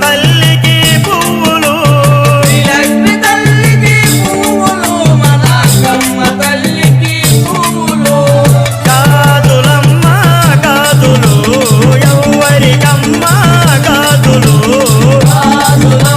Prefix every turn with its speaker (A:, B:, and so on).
A: తల్లికి పువ్వులు
B: శ్రీలక్ష్మి తల్లికి పువ్వులు మన అక్కమ్మ తల్లికి పువ్వులు
A: గాజులమ్మ గాజులు ఎవ్వరికమ్మ గాజులు
B: గాజులమ్మ